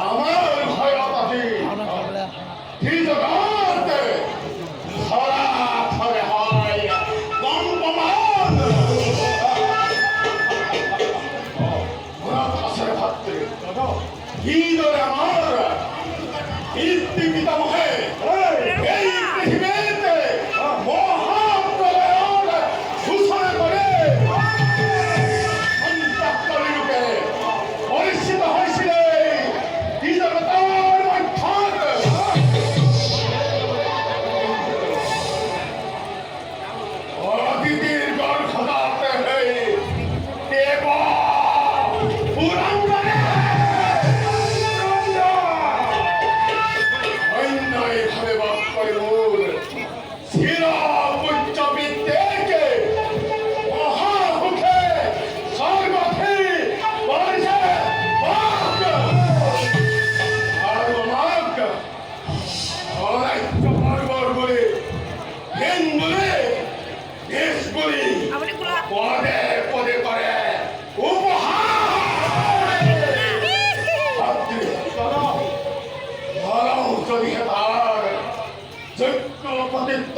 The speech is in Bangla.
আমার ভয়ত আছে ঠিক জগতে ধরা ধরে হয় কম্পমান মনাথের ভাত্রে হৃদয় আমার ইতি পিতামহে এই পৃথিবীতে মহাপ্রলয়ের সূচনা করে সন্তাপকারী রূপে পরিচিত হয়েছিলেন এই জগতের মধ্যে অদিতির গর্ভদাতে দেব পুরাঙ্গনে অন্যায়ভাবে বাস করে মূল ছিল উচ্চ বিদ্যেকে মহামুখে স্বর্গথে বলেছে বাক আর বাক অরাজ্য বর্বর বলে হেন বলে দেশ বলি পদে পদে করে উপহার যদি তার যোগ্য প্রতিত্ব